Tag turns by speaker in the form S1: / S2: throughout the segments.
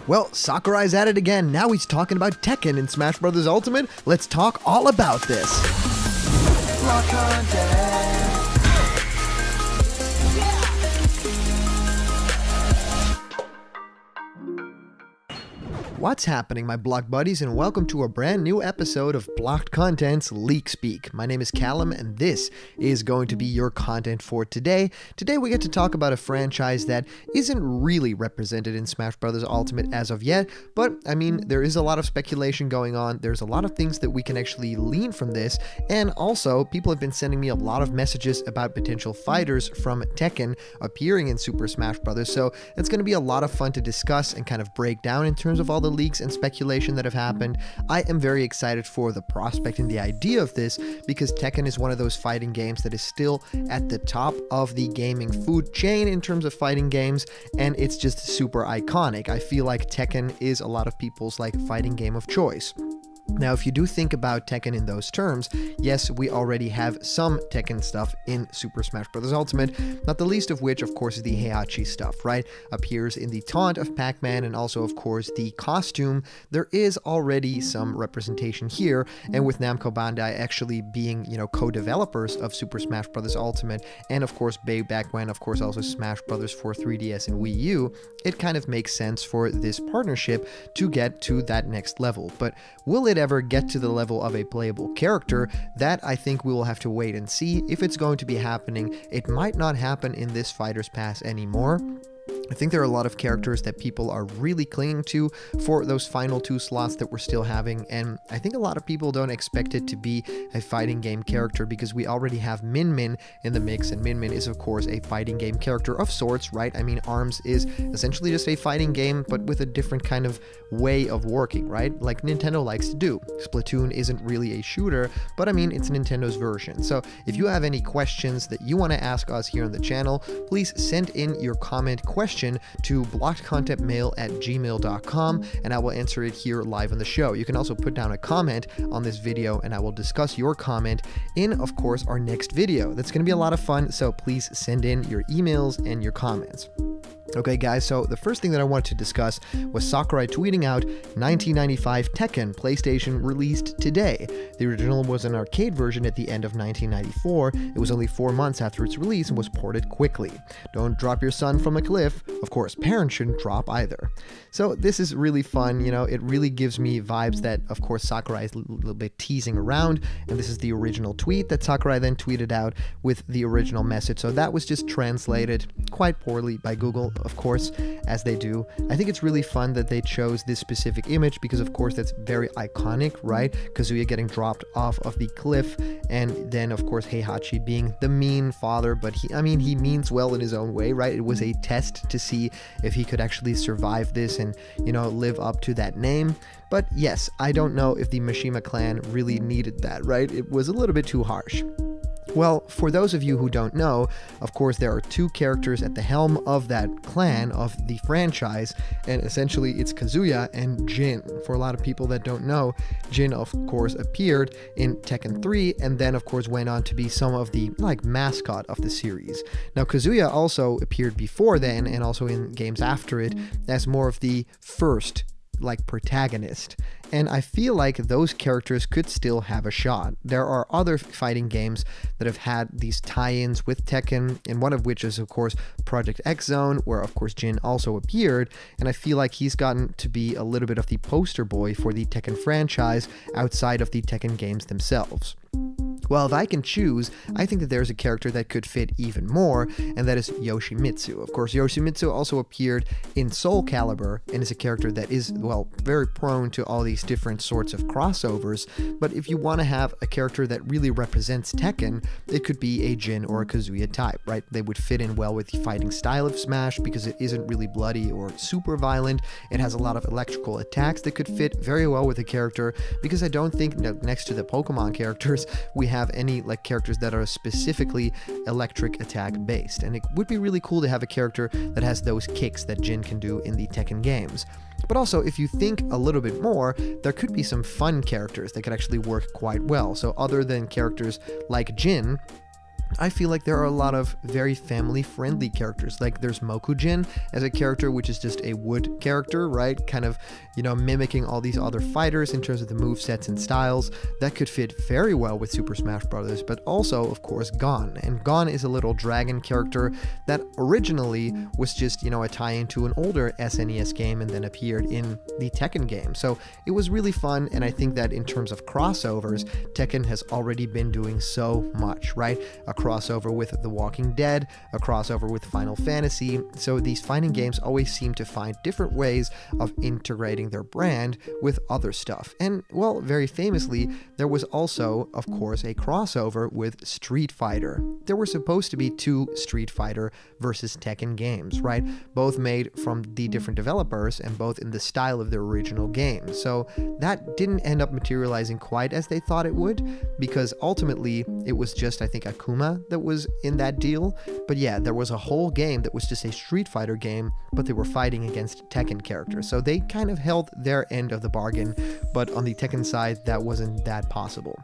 S1: Well, Sakurai's at it again. Now he's talking about Tekken in Smash Bros. Ultimate. Let's talk all about this.
S2: Block content.
S1: What's happening, my block buddies, and welcome to a brand new episode of Blocked Content's Leak Speak. My name is Callum, and this is going to be your content for today. Today we get to talk about a franchise that isn't really represented in Smash Bros. Ultimate as of yet, but I mean, there is a lot of speculation going on. There's a lot of things that we can actually lean from this, and also people have been sending me a lot of messages about potential fighters from Tekken appearing in Super Smash Bros. So it's going to be a lot of fun to discuss and kind of break down in terms of all the leaks and speculation that have happened. I am very excited for the prospect and the idea of this because Tekken is one of those fighting games that is still at the top of the gaming food chain in terms of fighting games, and it's just super iconic. I feel like Tekken is a lot of people's fighting game of choice. Now, if you do think about Tekken in those terms, yes, we already have some Tekken stuff in Super Smash Bros. Ultimate, not the least of which, of course, is the Heihachi stuff, right? Appears in the taunt of Pac-Man and also, of course, the costume. There is already some representation here, and with Namco Bandai actually being, co-developers of Super Smash Bros. Ultimate, and of course, way back when, of course, also Smash Bros. For 3DS and Wii U, it kind of makes sense for this partnership to get to that next level. But will it ever get to the level of a playable character? That I think we will have to wait and see if it's going to be happening. It might not happen in this Fighter's Pass anymore. I think there are a lot of characters that people are really clinging to for those final 2 slots that we're still having, and I think a lot of people don't expect it to be a fighting game character because we already have Min Min in the mix, and Min Min is of course a fighting game character of sorts, right? I mean, ARMS is essentially just a fighting game but with a different kind of way of working, right? Like Nintendo likes to do. Splatoon isn't really a shooter, but I mean, it's Nintendo's version. So if you have any questions that you want to ask us here on the channel, please send in your comment question to blockedcontentmail@gmail.com, and I will answer it here live on the show. You can also put down a comment on this video and I will discuss your comment in, of course, our next video. That's going to be a lot of fun, so please send in your emails and your comments. Okay guys, so the first thing that I wanted to discuss was Sakurai tweeting out 1995 Tekken PlayStation released today. The original was an arcade version at the end of 1994. It was only 4 months after its release and was ported quickly. Don't drop your son from a cliff. Of course, parents shouldn't drop either. So this is really fun, it really gives me vibes that, of course, Sakurai is a little bit teasing around, and this is the original tweet that Sakurai then tweeted out with the original message. So that was just translated quite poorly by Google, of course, as they do. I think it's really fun that they chose this specific image because, of course, that's very iconic, right? Kazuya getting dropped off of the cliff, and then, of course, Heihachi being the mean father, but he means well in his own way, right? It was a test to see if he could actually survive this and, live up to that name. But yes, I don't know if the Mishima clan really needed that, right? It was a little bit too harsh. Well, for those of you who don't know, of course, there are 2 characters at the helm of that clan, of the franchise, and essentially it's Kazuya and JIN. For a lot of people that don't know, JIN, of course, appeared in Tekken 3 and then, of course, went on to be some of the, mascot of the series. Now, Kazuya also appeared before then and also in games after it as more of the first protagonist, and I feel like those characters could still have a shot. There are other fighting games that have had these tie-ins with Tekken, and one of which is, of course, Project X Zone, where, of course, JIN also appeared, and I feel like he's gotten to be a little bit of the poster boy for the Tekken franchise outside of the Tekken games themselves. Well, if I can choose, I think that there's a character that could fit even more, and that is Yoshimitsu. Of course, Yoshimitsu also appeared in Soul Calibur, and is a character that is, very prone to all these different sorts of crossovers, but if you want to have a character that really represents Tekken, it could be a JIN or a Kazuya type, right? They would fit in well with the fighting style of Smash because it isn't really bloody or super violent. It has a lot of electrical attacks that could fit very well with a character, because I don't think, next to the Pokemon characters, we have any characters that are specifically electric attack based, and it would be really cool to have a character that has those kicks that JIN can do in the Tekken games. But also, if you think a little bit more, there could be some fun characters that could actually work quite well. So other than characters like JIN, I feel like there are a lot of very family-friendly characters. Like there's Mokujin as a character, which is just a wood character, right? Kind of, mimicking all these other fighters in terms of the movesets and styles. That could fit very well with Super Smash Bros. But also, of course, Gon. And Gon is a little dragon character that originally was just, a tie-in to an older SNES game and then appeared in the Tekken game. So it was really fun, and I think that in terms of crossovers, Tekken has already been doing so much, right? A crossover with The Walking Dead, a crossover with Final Fantasy. So these fighting games always seem to find different ways of integrating their brand with other stuff. And, well, very famously, there was also, of course, a crossover with Street Fighter. There were supposed to be 2 Street Fighter versus Tekken games, right? Both made from the different developers and both in the style of their original game. So that didn't end up materializing quite as they thought it would, because ultimately it was just, I think, Akuma that was in that deal. But yeah, there was a whole game that was just a Street Fighter game, but they were fighting against Tekken characters. So they kind of held their end of the bargain, but on the Tekken side, that wasn't that possible.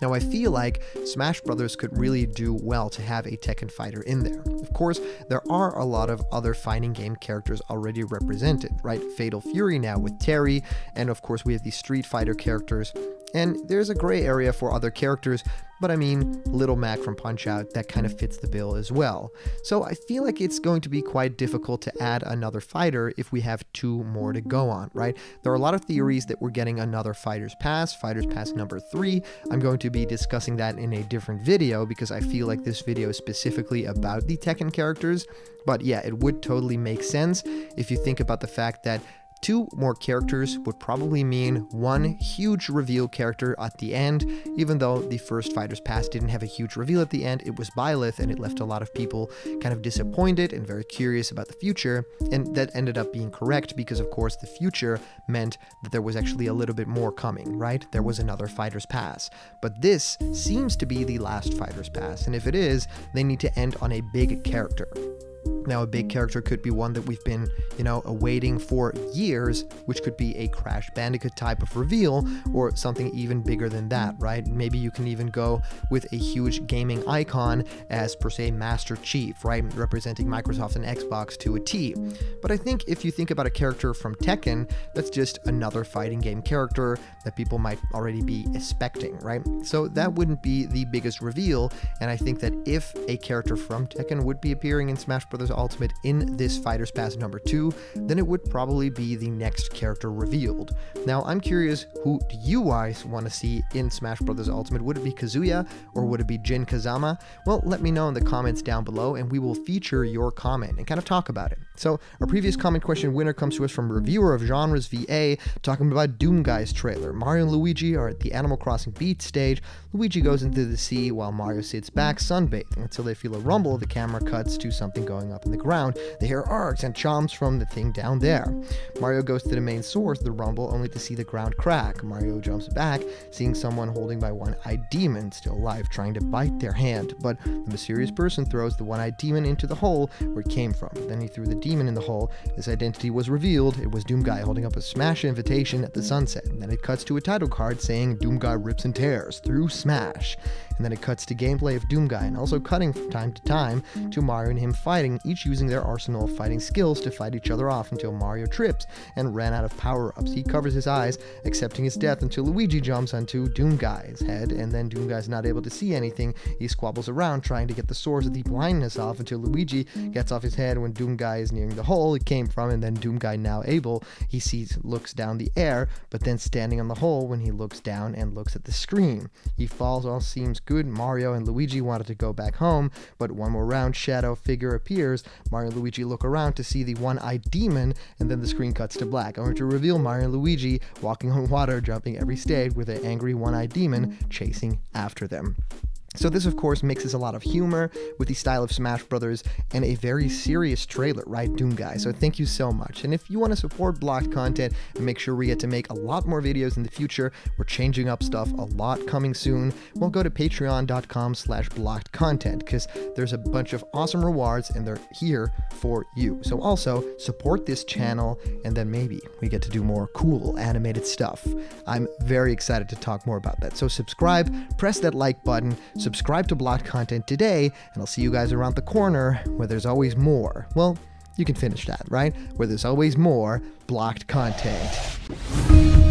S1: Now, I feel like Smash Bros. Could really do well to have a Tekken fighter in there. Of course, there are a lot of other fighting game characters already represented, right? Fatal Fury now with Terry, and of course we have these Street Fighter characters. And there's a gray area for other characters, but I mean, Little Mac from Punch-Out, that kind of fits the bill as well. So I feel like it's going to be quite difficult to add another fighter if we have 2 more to go on, right? There are a lot of theories that we're getting another Fighters Pass number 3. I'm going to be discussing that in a different video because I feel like this video is specifically about the Tekken characters. But yeah, it would totally make sense if you think about the fact that 2 more characters would probably mean 1 huge reveal character at the end. Even though the first Fighters Pass didn't have a huge reveal at the end, it was Byleth, and it left a lot of people kind of disappointed and very curious about the future, and that ended up being correct because of course the future meant that there was actually a little bit more coming, right? There was another Fighters Pass. But this seems to be the last Fighters Pass, and if it is, they need to end on a big character. Now, a big character could be one that we've been, awaiting for years, which could be a Crash Bandicoot type of reveal, or something even bigger than that, right? Maybe you can even go with a huge gaming icon as, per se, Master Chief, right? Representing Microsoft and Xbox to a T. But I think if you think about a character from Tekken, that's just another fighting game character that people might already be expecting, right? So that wouldn't be the biggest reveal, and I think that if a character from Tekken would be appearing in Smash Bros. Ultimate in this Fighters Pass number 2, then it would probably be the next character revealed. Now, I'm curious, who do you guys want to see in Smash Bros. Ultimate? Would it be Kazuya, or would it be JIN Kazama? Well, let me know in the comments down below, and we will feature your comment and kind of talk about it. So, our previous comment question winner comes to us from Reviewer of Genres VA, talking about Doom Guy's trailer. Mario and Luigi are at the Animal Crossing beach stage. Luigi goes into the sea while Mario sits back sunbathing until they feel a rumble. The camera cuts to something going up in the ground. They hear arcs and chomps from the thing down there. Mario goes to the main source, the rumble, only to see the ground crack. Mario jumps back, seeing someone holding by one-eyed demon, still alive, trying to bite their hand. But the mysterious person throws the one-eyed demon into the hole where it came from. Then he threw the demon in the hole. His identity was revealed. It was Doom Guy holding up a Smash invitation at the sunset. And then it cuts to a title card saying Doom Guy rips and tears through Smash. And then it cuts to gameplay of Doom Guy, and also cutting from time to time to Mario and him fighting, each using their arsenal of fighting skills to fight each other off until Mario trips and ran out of power-ups. He covers his eyes, accepting his death until Luigi jumps onto Doom Guy's head, and then Doom Guy's not able to see anything. He squabbles around trying to get the source of the blindness off until Luigi gets off his head when Doom Guy is nearing the hole it came from, and then Doom Guy now able, he looks down the air, but then standing on the hole when he looks down and looks at the screen. He falls, all seems good. Mario and Luigi wanted to go back home, but one more round shadow figure appears. Mario and Luigi look around to see the one-eyed demon, and then the screen cuts to black, only to reveal Mario and Luigi walking on water, jumping every stage with an angry one-eyed demon chasing after them. So this, of course, mixes a lot of humor with the style of Smash Brothers and a very serious trailer, right, Doom Guy? So thank you so much. And if you want to support blocked content and make sure we get to make a lot more videos in the future, we're changing up stuff a lot coming soon, well, go to patreon.com/blockedcontent, because there's a bunch of awesome rewards and they're here for you. So also support this channel, and then maybe we get to do more cool animated stuff. I'm very excited to talk more about that. So subscribe, press that like button, subscribe to Blocked Content today, and I'll see you guys around the corner where there's always more. Well, you can finish that, right? Where there's always more blocked content.